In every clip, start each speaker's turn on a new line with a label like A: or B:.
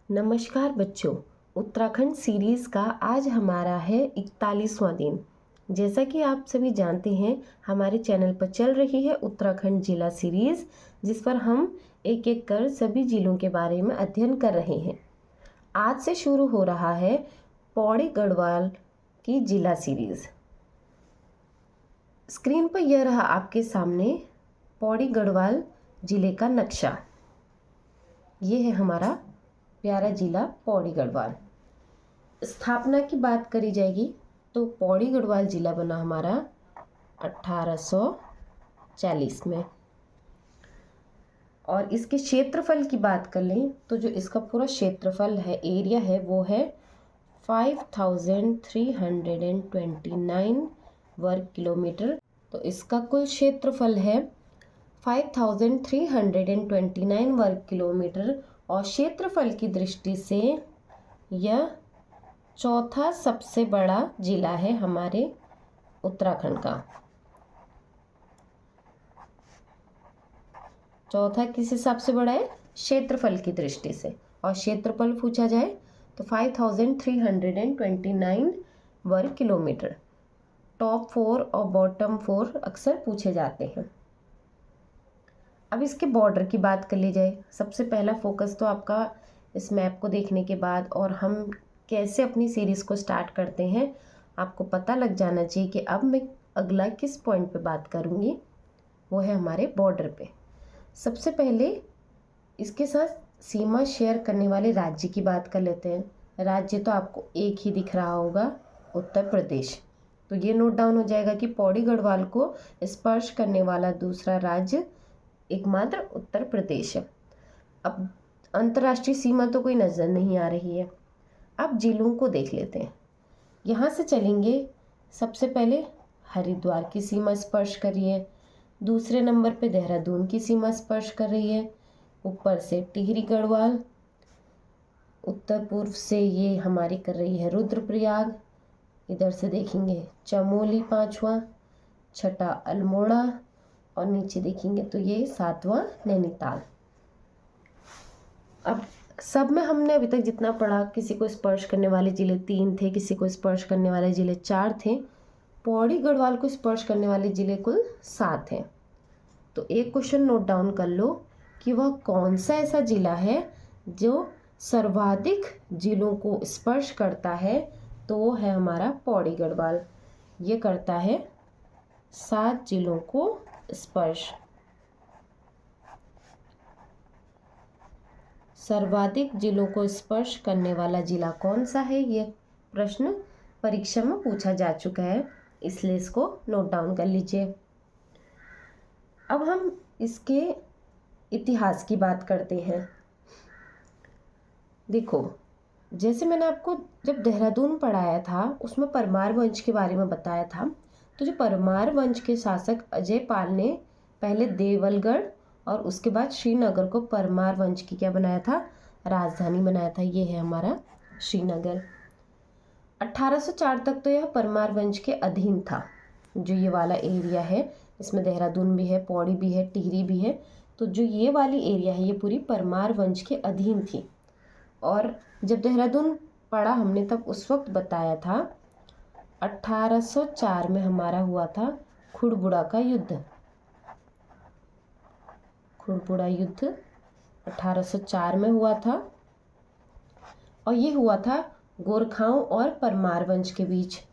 A: नमस्कार बच्चों। उत्तराखंड सीरीज़ का आज हमारा है 41वां दिन। जैसा कि आप सभी जानते हैं, हमारे चैनल पर चल रही है उत्तराखंड जिला सीरीज़, जिस पर हम एक एक कर सभी जिलों के बारे में अध्ययन कर रहे हैं। आज से शुरू हो रहा है पौड़ी गढ़वाल की जिला सीरीज़। स्क्रीन पर यह रहा आपके सामने पौड़ी गढ़वाल जिले का नक्शा। ये है हमारा प्यारा जिला पौड़ी गढ़वाल। स्थापना की बात करी जाएगी तो पौड़ी गढ़वाल जिला बना हमारा 1840 में। और इसके क्षेत्रफल की बात कर लें तो जो इसका पूरा क्षेत्रफल है, एरिया है, वो है 5329 वर्ग किलोमीटर। तो इसका कुल क्षेत्रफल है 5329 वर्ग किलोमीटर और क्षेत्रफल की दृष्टि से यह चौथा सबसे बड़ा जिला है हमारे उत्तराखंड का। चौथा किस हिसाब से बड़ा है? क्षेत्रफल की दृष्टि से। और क्षेत्रफल पूछा जाए तो 5329 वर्ग किलोमीटर। टॉप 4 और बॉटम 4 अक्सर पूछे जाते हैं। अब इसके बॉर्डर की बात कर ली जाए। सबसे पहला फोकस तो आपका इस मैप को देखने के बाद और हम कैसे अपनी सीरीज़ को स्टार्ट करते हैं, आपको पता लग जाना चाहिए कि अब मैं अगला किस पॉइंट पे बात करूँगी। वो है हमारे बॉर्डर पे। सबसे पहले इसके साथ सीमा शेयर करने वाले राज्य की बात कर लेते हैं। राज्य तो आपको एक ही दिख रहा होगा, उत्तर प्रदेश। तो ये नोट डाउन हो जाएगा कि पौड़ी गढ़वाल को स्पर्श करने वाला दूसरा राज्य एकमात्र उत्तर प्रदेश है। अब अंतर्राष्ट्रीय सीमा तो कोई नज़र नहीं आ रही है। अब जिलों को देख लेते हैं। यहाँ से चलेंगे। सबसे पहले हरिद्वार की सीमा स्पर्श कर रही है, दूसरे नंबर पे देहरादून की सीमा स्पर्श कर रही है, ऊपर से टिहरी गढ़वाल, उत्तर पूर्व से ये हमारी कर रही है रुद्रप्रयाग, इधर से देखेंगे चमोली पांचवा, छठा अल्मोड़ा और नीचे देखेंगे तो ये सातवां नैनीताल। अब सब में हमने अभी तक जितना पढ़ा, किसी को स्पर्श करने वाले जिले 3 थे, किसी को स्पर्श करने वाले जिले 4 थे। पौड़ी गढ़वाल को स्पर्श करने वाले जिले कुल 7 हैं। तो एक क्वेश्चन नोट डाउन कर लो कि वह कौन सा ऐसा जिला है जो सर्वाधिक जिलों को स्पर्श करता है। तो वो है हमारा पौड़ी गढ़वाल। ये करता है 7 जिलों को स्पर्श। सर्वाधिक जिलों को स्पर्श करने वाला जिला कौन सा है? ये प्रश्न परीक्षा में पूछा जा चुका है, इसलिए इसको नोट डाउन कर लीजिए। अब हम इसके इतिहास की बात करते हैं। देखो, जैसे मैंने आपको जब देहरादून पढ़ाया था उसमें परमार वंश के बारे में बताया था। तो जो परमार वंश के शासक अजय पाल ने पहले देवलगढ़ और उसके बाद श्रीनगर को परमार वंश की क्या बनाया था? राजधानी बनाया था। ये है हमारा श्रीनगर। 1804 तक तो यह परमार वंश के अधीन था। जो ये वाला एरिया है, इसमें देहरादून भी है, पौड़ी भी है, टिहरी भी है। तो जो ये वाली एरिया है, ये पूरी परमार वंश के अधीन थी। और जब देहरादून पढ़ा हमने तब उस वक्त बताया था 1804 में हमारा हुआ था खुड़बुड़ा का युद्ध। खुड़बुड़ा युद्ध 1804 में हुआ था और ये हुआ था गोरखाओं और परमार वंश के बीच।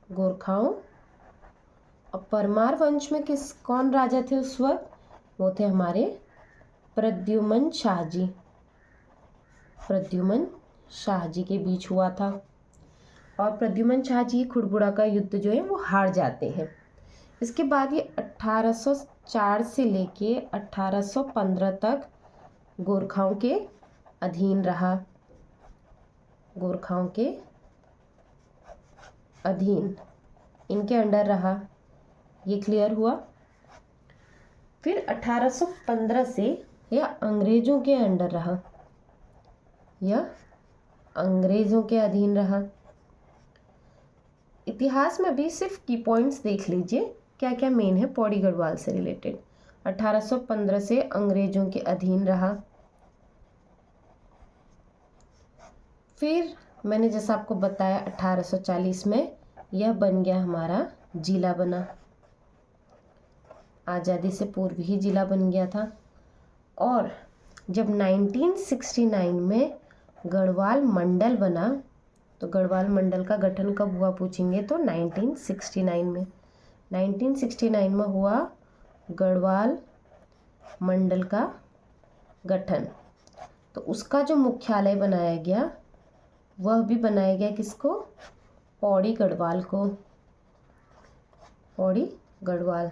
A: गोरखाओं और परमार वंश में कौन राजा थे उस वक्त? वो थे हमारे प्रद्युमन शाह जी। प्रद्युमन शाह जी के बीच हुआ था और प्रद्युमन शाह जी खुड़बुड़ा का युद्ध जो है वो हार जाते हैं। इसके बाद ये 1804 से लेके 1815 तक गोरखाओं के अधीन रहा। गोरखाओं के अधीन, इनके अंडर रहा। ये क्लियर हुआ। फिर 1815 से यह अंग्रेजों के अंडर रहा, यह अंग्रेजों के अधीन रहा। इतिहास में भी सिर्फ की पॉइंट्स देख लीजिए क्या क्या मेन है पौड़ी गढ़वाल से रिलेटेड। 1815 से अंग्रेजों के अधीन रहा, फिर मैंने जैसा आपको बताया 1840 में यह बन गया हमारा जिला बना, आज़ादी से पूर्व ही जिला बन गया था। और जब 1969 में गढ़वाल मंडल बना, तो गढ़वाल मंडल का गठन कब हुआ पूछेंगे तो 1969 में। 1969 में हुआ गढ़वाल मंडल का गठन। तो उसका जो मुख्यालय बनाया गया वह भी बनाया गया किसको, पौड़ी गढ़वाल को, पौड़ी गढ़वाल।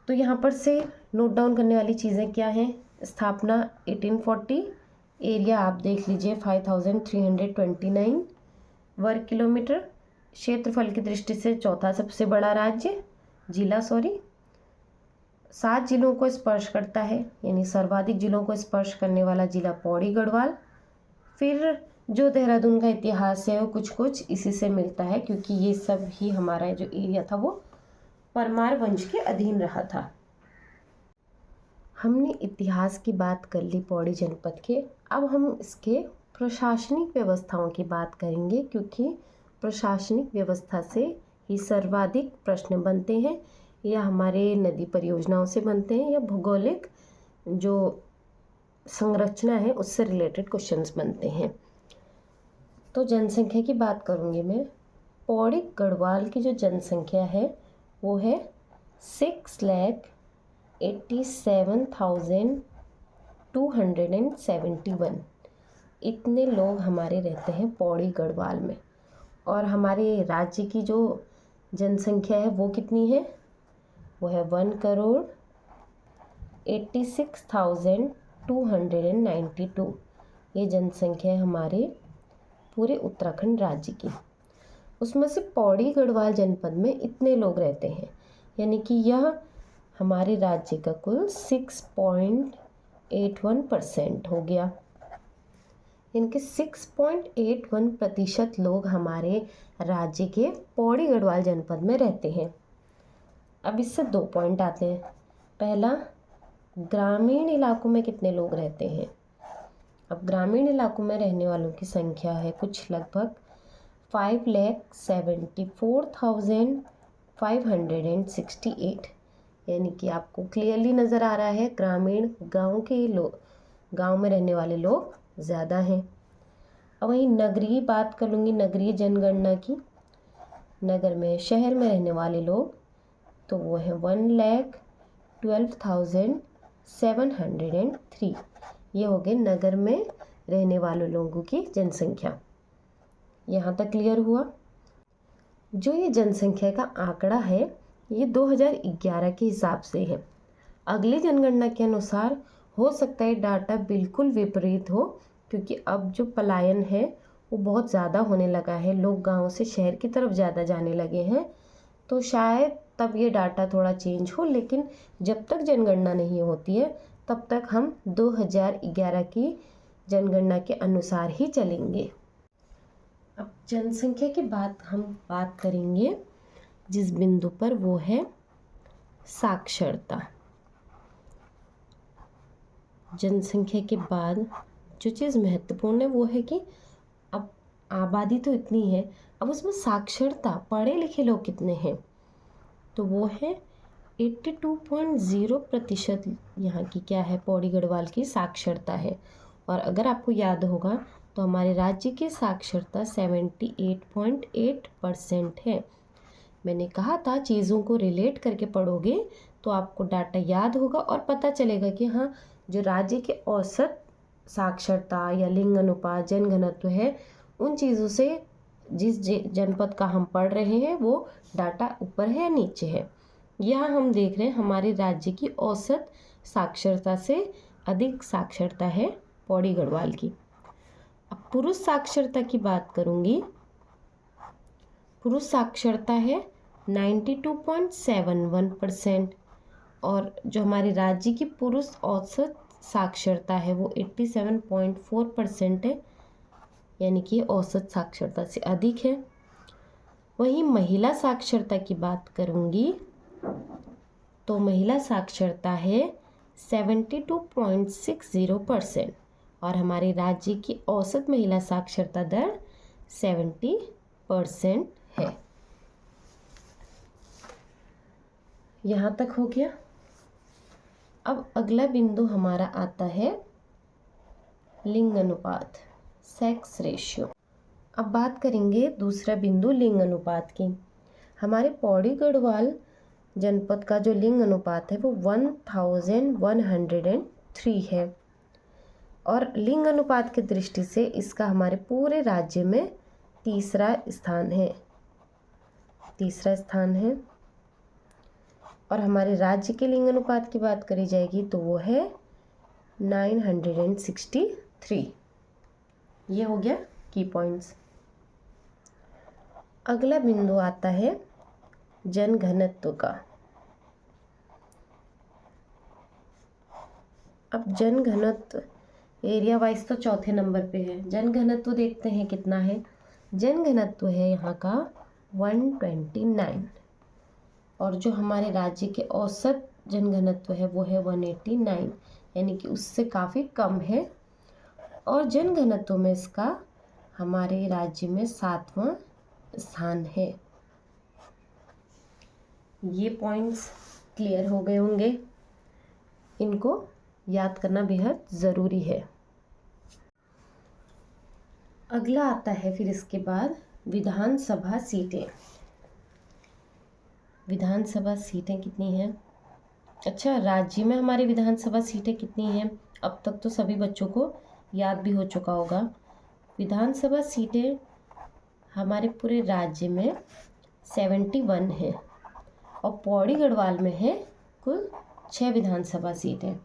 A: तो यहाँ पर से नोट डाउन करने वाली चीज़ें क्या हैं। स्थापना 1840, एरिया आप देख लीजिए 5329 वर्ग किलोमीटर, क्षेत्रफल की दृष्टि से चौथा सबसे बड़ा राज्य जिला 7 जिलों को स्पर्श करता है, यानी सर्वाधिक जिलों को स्पर्श करने वाला जिला पौड़ी गढ़वाल। फिर जो देहरादून का इतिहास है वो कुछ इसी से मिलता है, क्योंकि ये सब ही हमारा जो एरिया था वो परमार वंश के अधीन रहा था। हमने इतिहास की बात कर ली पौड़ी जनपद के, अब हम इसके प्रशासनिक व्यवस्थाओं की बात करेंगे, क्योंकि प्रशासनिक व्यवस्था से ही सर्वाधिक प्रश्न बनते हैं, या हमारे नदी परियोजनाओं से बनते हैं, या भौगोलिक जो संरचना है उससे रिलेटेड क्वेश्चंस बनते हैं। तो जनसंख्या की बात करूँगी मैं। पौड़ी गढ़वाल की जो जनसंख्या है वो है 6,87,271। इतने लोग हमारे रहते हैं पौड़ी गढ़वाल में। और हमारे राज्य की जो जनसंख्या है वो कितनी है, वो है 1,86,292। ये जनसंख्या है हमारे पूरे उत्तराखंड राज्य की। उसमें से पौड़ी गढ़वाल जनपद में इतने लोग रहते हैं, यानी कि यह हमारे राज्य का कुल 6.81% हो गया। यानी कि 6.81% लोग हमारे राज्य के पौड़ी गढ़वाल जनपद में रहते हैं। अब इससे 2 पॉइंट आते हैं। पहला, ग्रामीण इलाकों में कितने लोग रहते हैं। अब ग्रामीण इलाकों में रहने वालों की संख्या है कुछ लगभग 5,74,568, यानी कि आपको क्लियरली नज़र आ रहा है ग्रामीण गांव में रहने वाले लोग ज़्यादा हैं। अब वहीं नगरीय बात कर लूँगी, नगरीय जनगणना की। नगर में, शहर में रहने वाले लोग तो वो है 1,12,703। ये हो गए नगर में रहने वाले लोगों की जनसंख्या। यहाँ तक क्लियर हुआ। जो ये जनसंख्या का आंकड़ा है ये 2011 के हिसाब से है। अगली जनगणना के अनुसार हो सकता है डाटा बिल्कुल विपरीत हो, क्योंकि अब जो पलायन है वो बहुत ज़्यादा होने लगा है, लोग गांव से शहर की तरफ ज़्यादा जाने लगे हैं, तो शायद तब ये डाटा थोड़ा चेंज हो। लेकिन जब तक जनगणना नहीं होती है तब तक हम 2011 की जनगणना के अनुसार ही चलेंगे। अब जनसंख्या की हम बात करेंगे जिस बिंदु पर, वो है साक्षरता। जनसंख्या के बाद जो चीज़ महत्वपूर्ण है वो है कि अब आबादी तो इतनी है, अब उसमें साक्षरता, पढ़े लिखे लोग कितने हैं, तो वो है 82.0% यहाँ की क्या है, पौड़ी गढ़वाल की साक्षरता है। और अगर आपको याद होगा तो हमारे राज्य की साक्षरता 78.8% है। मैंने कहा था चीज़ों को रिलेट करके पढ़ोगे तो आपको डाटा याद होगा और पता चलेगा कि हाँ, जो राज्य के औसत साक्षरता या लिंग अनुपात, जनघनत्व है, उन चीज़ों से जिस जनपद का हम पढ़ रहे हैं वो डाटा ऊपर है या नीचे है। यहाँ हम देख रहे हैं हमारे राज्य की औसत साक्षरता से अधिक साक्षरता है पौड़ी गढ़वाल की। अब पुरुष साक्षरता की बात करूँगी। पुरुष साक्षरता है 92.71% और जो हमारे राज्य की पुरुष औसत साक्षरता है वो 87.4% है, यानी कि औसत साक्षरता से अधिक है। वहीं महिला साक्षरता की बात करूँगी तो महिला साक्षरता है 72.60% और हमारे राज्य की औसत महिला साक्षरता दर 70% है। यहाँ तक हो गया। अब अगला बिंदु हमारा आता है लिंग अनुपात, सेक्स रेशियो। अब बात करेंगे दूसरा बिंदु लिंग अनुपात की। हमारे पौड़ी गढ़वाल जनपद का जो लिंग अनुपात है वो 1103 है और लिंग अनुपात की दृष्टि से इसका हमारे पूरे राज्य में तीसरा स्थान है। और हमारे राज्य के लिंग अनुपात की बात करी जाएगी तो वो है 963। ये हो गया की पॉइंट्स। अगला बिंदु आता है जनघनत्व का। अब जनघनत्व एरिया वाइज तो चौथे नंबर पे है। जनघनत्व देखते हैं कितना है। जनघनत्व है यहाँ का 129 और जो हमारे राज्य के औसत जनघनत्व है वो है 189, यानी कि उससे काफ़ी कम है। और जनघनत्व में इसका हमारे राज्य में 7वां स्थान है। ये पॉइंट्स क्लियर हो गए होंगे, इनको याद करना बेहद ज़रूरी है। अगला आता है फिर इसके बाद विधानसभा सीटें। विधानसभा सीटें कितनी हैं? अच्छा, राज्य में हमारी विधानसभा सीटें कितनी हैं? अब तक तो सभी बच्चों को याद भी हो चुका होगा। विधानसभा सीटें हमारे पूरे राज्य में 71 है और पौड़ी गढ़वाल में है कुल 6 विधानसभा सीटें।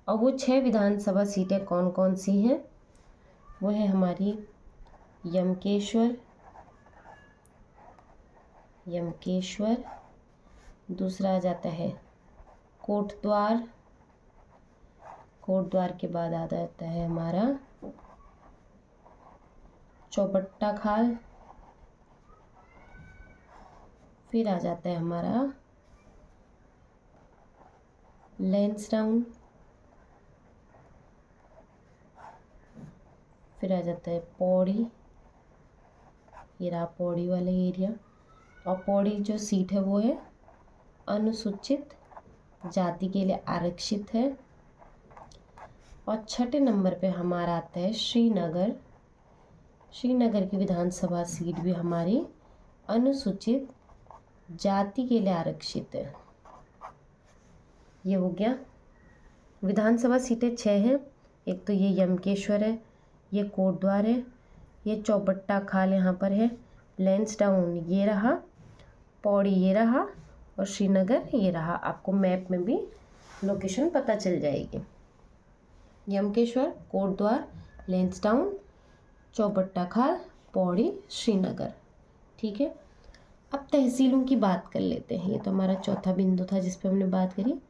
A: और वो 6 विधानसभा सीटें कौन कौन सी हैं? वो है हमारी यमकेश्वर, दूसरा आ जाता है कोटद्वार के बाद आ जाता है हमारा चौबट्टा खाल, फिर आ जाता है हमारा लैंसडाउन, फिर आ जाता है पौड़ी। ये रहा पौड़ी वाला एरिया। और पौड़ी जो सीट है वो है अनुसूचित जाति के लिए आरक्षित है। और छठे नंबर पे हमारा आता है श्रीनगर की विधानसभा सीट भी हमारी अनुसूचित जाति के लिए आरक्षित है। ये हो गया। विधानसभा सीटें 6 हैं। एक तो ये यमकेश्वर है, ये कोटद्वार है, ये चौबट्टा खाल यहाँ पर है, लैंसडाउन ये रहा, पौड़ी ये रहा और श्रीनगर ये रहा। आपको मैप में भी लोकेशन पता चल जाएगी। यमकेश्वर, कोटद्वार, लैंसडाउन, चौबट्टा खाल, पौड़ी, श्रीनगर। ठीक है। अब तहसीलों की बात कर लेते हैं। ये तो हमारा चौथा बिंदु था जिस पे हमने बात करी।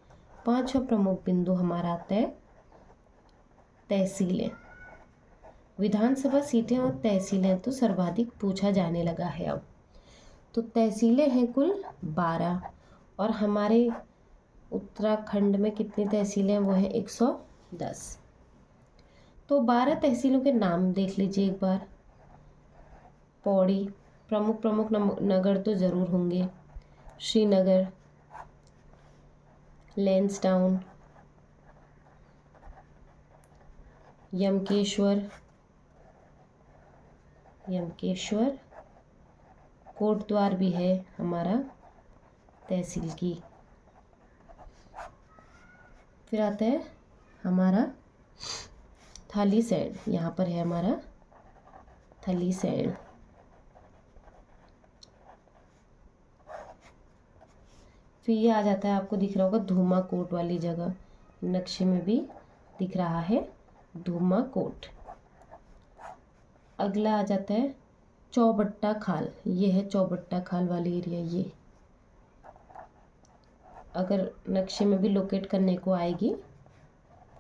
A: 5वां प्रमुख बिंदु हमारा आता है तहसीलें। विधानसभा सीटें और तहसीलें तो सर्वाधिक पूछा जाने लगा है अब। तो तहसीलें हैं कुल 12 और हमारे उत्तराखंड में कितनी तहसीलें हैं? वो है 110। तो 12 तहसीलों के नाम देख लीजिए एक बार। पौड़ी, प्रमुख नगर तो ज़रूर होंगे। श्रीनगर, लैंसडाउन, यमकेश्वर, कोटद्वार भी है हमारा तहसील की। फिर आता है हमारा थालीसैंण, यहाँ पर है हमारा थालीसैंण। फिर ये आ जाता है, आपको दिख रहा होगा धूमाकोट वाली जगह, नक्शे में भी दिख रहा है धूमाकोट। अगला आ जाता है चौबट्टा खाल। ये है चौबट्टा खाल वाली एरिया। ये अगर नक्शे में भी लोकेट करने को आएगी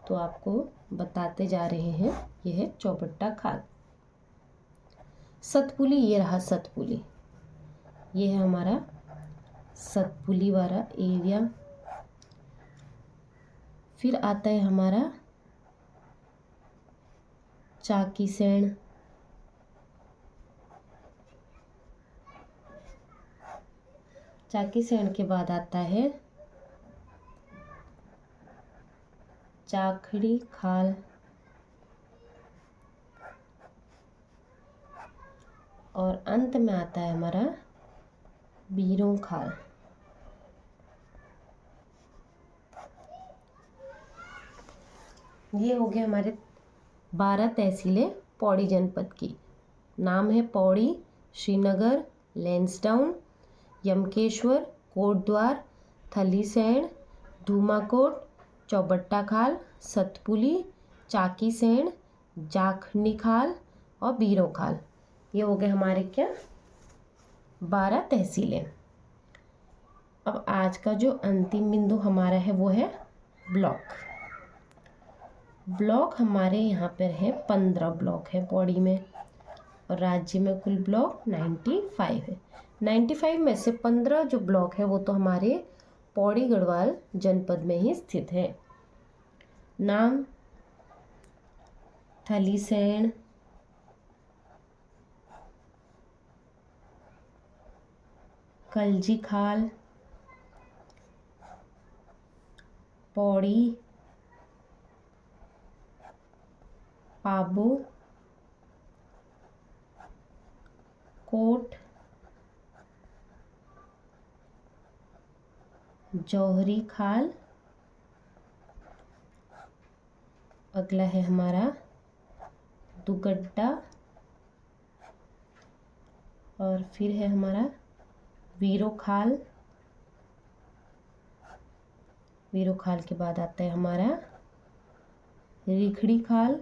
A: तो आपको बताते जा रहे हैं। ये है चौबट्टा खाल। सतपुली, ये रहा सतपुली। ये है हमारा सतपुली वाला एरिया। फिर आता है हमारा चाकीसैण, चाकीसैण के बाद आता है चाखड़ी खाल, और अंत में आता है हमारा बीरों खाल। ये हो गए हमारे 12 तहसीलें पौड़ी जनपद की। नाम है पौड़ी, श्रीनगर, लैंसडाउन, यमकेश्वर, कोटद्वार, थलीसैण, धूमाकोट, चौबट्टा खाल, सतपुली, चाकीसैण, जाखनी खाल और बीरों खाल। ये हो गए हमारे क्या 12 तहसीलें। अब आज का जो अंतिम बिंदु हमारा है वो है ब्लॉक। ब्लॉक हमारे यहाँ पर है 15 ब्लॉक है पौड़ी में, और राज्य में कुल ब्लॉक 95 है। 95 में से 15 जो ब्लॉक है वो तो हमारे पौड़ी गढ़वाल जनपद में ही स्थित है। नाम थलीसैण, कलजी खाल, पौड़ी, पाबो, कोट, जौहरी खाल, अगला है हमारा दुगड्डा, और फिर है हमारा वीरो खाल। वीरो खाल के बाद आता है हमारा रिखड़ी खाल,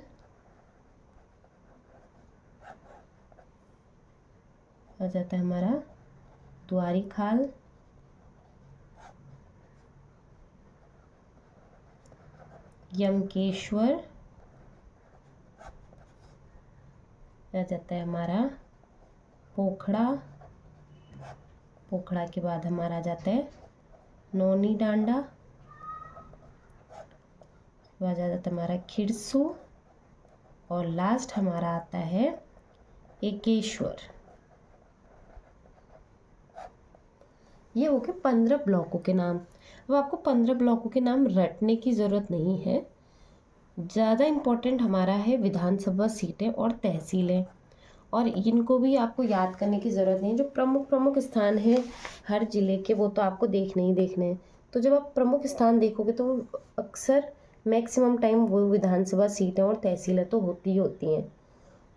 A: आ जाता है हमारा द्वारी खाल, यमकेश्वर, आ जाता है हमारा पोखड़ा। पोखड़ा के बाद हमारा आ जाता है नौनी डांडा, आ जाता है हमारा खिरसू, और लास्ट हमारा आता है एकेश्वर। ये हो गए 15 ब्लॉकों के नाम। अब आपको 15 ब्लॉकों के नाम रटने की ज़रूरत नहीं है। ज़्यादा इम्पोर्टेंट हमारा है विधानसभा सीटें और तहसीलें, और इनको भी आपको याद करने की ज़रूरत नहीं है। जो प्रमुख प्रमुख स्थान हैं हर ज़िले के वो तो आपको देखने ही देखने हैं। तो जब आप प्रमुख स्थान देखोगे तो अक्सर मैक्सिमम टाइम वो विधानसभा सीटें और तहसीलें तो होती ही होती हैं।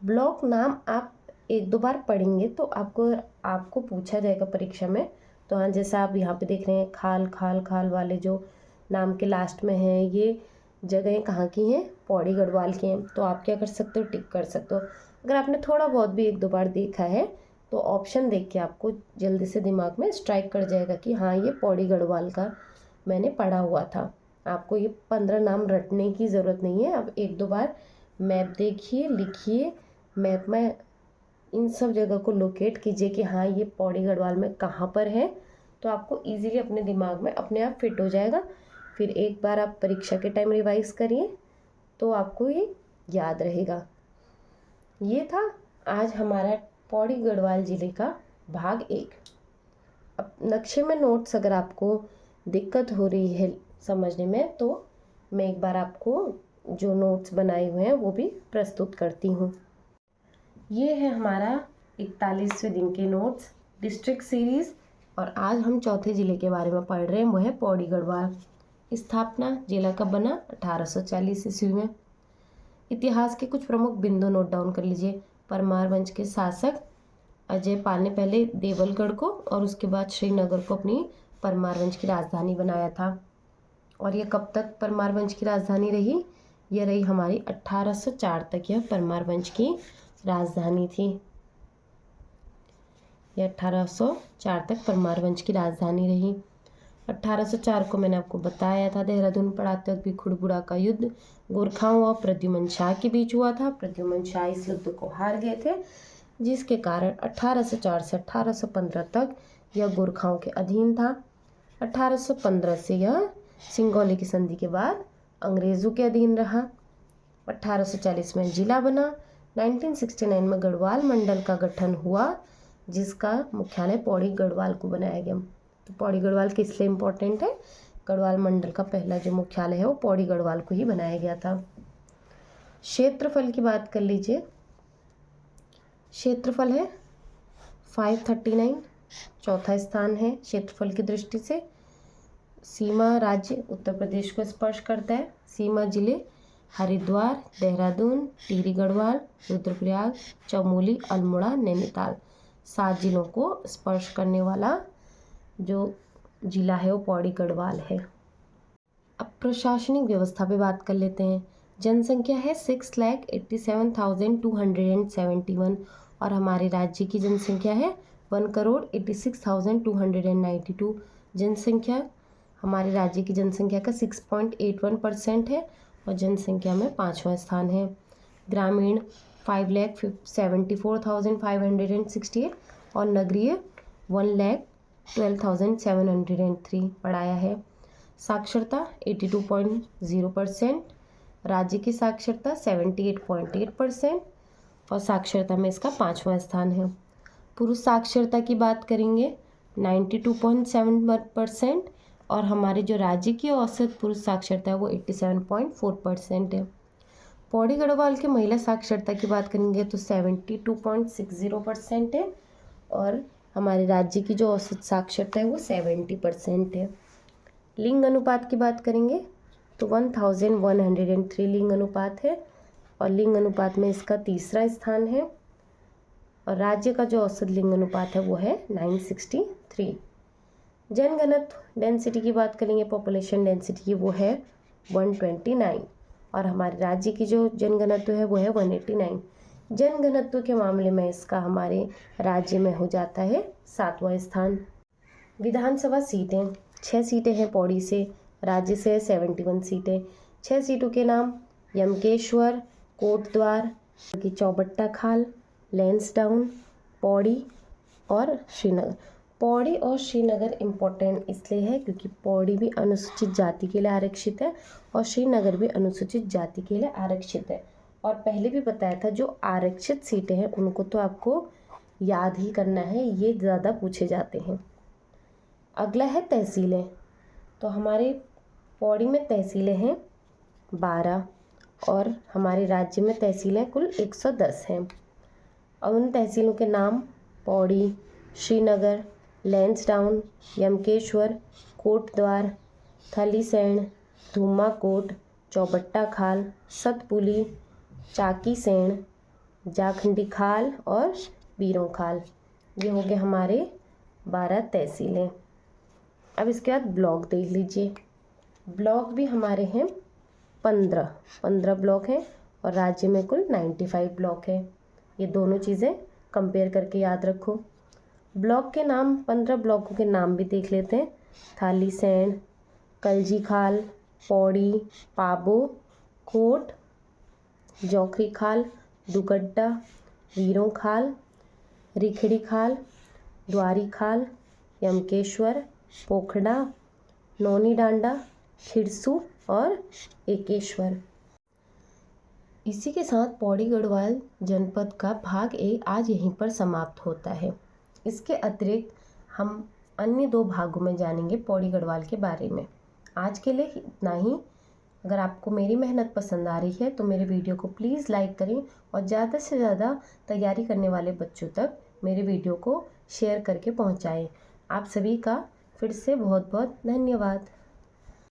A: ब्लॉक नाम आप 1-2 बार पढ़ेंगे तो आपको पूछा जाएगा परीक्षा में। तो हाँ, जैसा आप यहाँ पे देख रहे हैं खाल खाल खाल वाले जो नाम के लास्ट में हैं, ये जगहें कहाँ की हैं? पौड़ी गढ़वाल की हैं। तो आप क्या कर सकते हो? टिक कर सकते हो। अगर आपने थोड़ा बहुत भी 1-2 बार देखा है तो ऑप्शन देख के आपको जल्दी से दिमाग में स्ट्राइक कर जाएगा कि हाँ, ये पौड़ी गढ़वाल का मैंने पढ़ा हुआ था। आपको ये 15 नाम रटने की ज़रूरत नहीं है। अब 1-2 बार मैप देखिए, लिखिए, मैप में इन सब जगह को लोकेट कीजिए कि हाँ, ये पौड़ी गढ़वाल में कहाँ पर है। तो आपको इजीली अपने दिमाग में अपने आप फिट हो जाएगा। फिर एक बार आप परीक्षा के टाइम रिवाइज करिए तो आपको ये याद रहेगा। ये था आज हमारा पौड़ी गढ़वाल ज़िले का भाग 1। अब नक्शे में नोट्स अगर आपको दिक्कत हो रही है समझने में तो मैं एक बार आपको जो नोट्स बनाए हुए हैं वो भी प्रस्तुत करती हूँ। ये है हमारा 41वें दिन के नोट्स डिस्ट्रिक्ट सीरीज़, और आज हम चौथे ज़िले के बारे में पढ़ रहे हैं, वो है पौड़ी गढ़वाल। स्थापना जिला का बना 1840 ईस्वी में। इतिहास के कुछ प्रमुख बिंदु नोट डाउन कर लीजिए। परमार वंश के शासक अजय पाल ने पहले देवलगढ़ को और उसके बाद श्रीनगर को अपनी परमार वंश की राजधानी बनाया था। और ये कब तक परमार वंश की राजधानी रही? ये रही हमारी 1804 तक यह परमार वंश की राजधानी थी। यह 1804 तक परमार वंश की राजधानी रही। 1804 को मैंने आपको बताया था, देहरादून पढ़ाते वक्त भी खुड़बुड़ा का युद्ध गोरखाओं और प्रद्युमन शाह के बीच हुआ था। प्रद्युमन शाह इस युद्ध को हार गए थे, जिसके कारण 1804 से 1815 तक यह गोरखाओं के अधीन था। 1815 से यह सिंगौली की संधि के बाद अंग्रेज़ों के अधीन रहा। 1840 में जिला बना। 1969 में गढ़वाल मंडल का गठन हुआ, जिसका मुख्यालय पौड़ी गढ़वाल को बनाया गया। तो पौड़ी गढ़वाल किस लिए इम्पोर्टेंट है? गढ़वाल मंडल का पहला जो मुख्यालय है वो पौड़ी गढ़वाल को ही बनाया गया था। क्षेत्रफल की बात कर लीजिए। क्षेत्रफल है 539, चौथा स्थान है क्षेत्रफल की दृष्टि से। सीमा राज्य उत्तर प्रदेश को स्पर्श करता है। सीमा जिले हरिद्वार, देहरादून, टिहरी गढ़वाल, रुद्रप्रयाग, चमोली, अल्मोड़ा, नैनीताल, 7 जिलों को स्पर्श करने वाला जो जिला है वो पौड़ी गढ़वाल है। अब प्रशासनिक व्यवस्था पे बात कर लेते हैं। जनसंख्या है 6,87,271 और हमारे राज्य की जनसंख्या है 1,86,292। जनसंख्या हमारे राज्य की जनसंख्या का 6.81% है और जनसंख्या में 5वां स्थान है। ग्रामीण 5,74,568 और नगरीय 1,12,703 बढ़ाया है। साक्षरता 82.0%, राज्य की साक्षरता 78.8% और साक्षरता में इसका 5वां स्थान है। पुरुष साक्षरता की बात करेंगे 92.7% और हमारे जो राज्य की औसत पुरुष साक्षरता है वो 87.4% है। पौड़ी गढ़वाल के महिला साक्षरता की बात करेंगे तो 72.60% है और हमारे राज्य की जो औसत साक्षरता है वो 70% है। लिंग अनुपात की बात करेंगे तो 1103 लिंग अनुपात है और लिंग अनुपात में इसका 3रा स्थान है और राज्य का जो औसत लिंग अनुपात है वो है 963। जनघनत्व डेंसिटी की बात करेंगे, पॉपुलेशन डेंसिटी वो है 129 और हमारे राज्य की जो जनघनत्व है वो है 189। जनघनत्व के मामले में इसका हमारे राज्य में हो जाता है 7वां स्थान। विधानसभा सीटें 6 सीटें हैं पौड़ी से, राज्य से 71 सीटें। 6 सीटों के नाम यमकेश्वर, कोटद्वार की चौबट्टा खाल, लैंसडाउन, पौड़ी और श्रीनगर। पौड़ी और श्रीनगर इम्पोर्टेंट इसलिए है क्योंकि पौड़ी भी अनुसूचित जाति के लिए आरक्षित है और श्रीनगर भी अनुसूचित जाति के लिए आरक्षित है। और पहले भी बताया था जो आरक्षित सीटें हैं उनको तो आपको याद ही करना है, ये ज़्यादा पूछे जाते हैं। अगला है तहसीलें। तो हमारे पौड़ी में तहसीलें हैं 12 और हमारे राज्य में तहसीलें कुल 110 हैं और उन तहसीलों के नाम पौड़ी, श्रीनगर, लैंसडाउन, यमकेश्वर, कोटद्वार, थलीसैंण, धूमाकोट, चौबट्टा खाल, सतपुली, चाकीसैंण, जाखंडी खाल और बीरों खाल। ये हो गए हमारे 12 तहसीलें। अब इसके बाद ब्लॉक देख लीजिए। ब्लॉक भी हमारे हैं 15 ब्लॉक हैं और राज्य में कुल 95 ब्लॉक हैं। ये दोनों चीज़ें कंपेयर करके याद रखो। ब्लॉक के नाम 15 ब्लॉकों के नाम भी देख लेते हैं। थालीसैंण, कलजी खाल, पौड़ी, पाबो, कोट, जौखरी खाल, दुगड्डा, वीरों खाल, रिखड़ी खाल, द्वारी खाल, यमकेश्वर, पोखड़ा, नौनी डांडा, खिरसू और एकेश्वर। इसी के साथ पौड़ी गढ़वाल जनपद का भाग 1 आज यहीं पर समाप्त होता है। इसके अतिरिक्त हम अन्य 2 भागों में जानेंगे पौड़ी गढ़वाल के बारे में। आज के लिए इतना ही। अगर आपको मेरी मेहनत पसंद आ रही है तो मेरे वीडियो को प्लीज़ लाइक करें और ज़्यादा से ज़्यादा तैयारी करने वाले बच्चों तक मेरे वीडियो को शेयर करके पहुंचाएं। आप सभी का फिर से बहुत बहुत धन्यवाद।